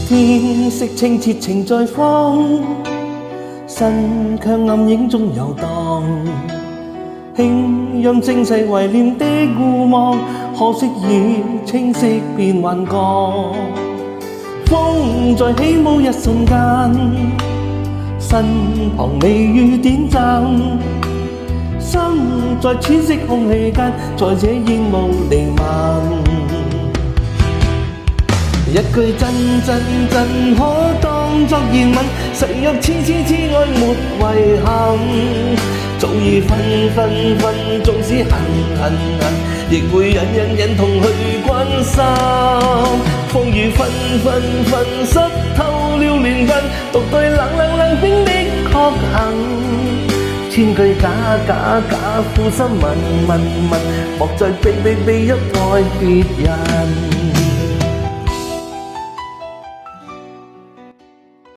天色清澈情在放，身卻暗影中遊蕩。輕讓正世懷念的互望，可惜已清晰變幻覺。風在起舞一瞬間，身旁微雨點讚，心在喘息空氣間，在這煙霧瀰漫。一句真真真可當作熱吻，誰若痴痴痴愛沒遺憾，早已分分分，縱使恨恨恨，亦會忍忍忍痛去關心。風雨紛紛紛，濕透了憐憫，獨對冷冷冷冰的確幸。千句假假假，負心問問問，莫再避避避入愛別人。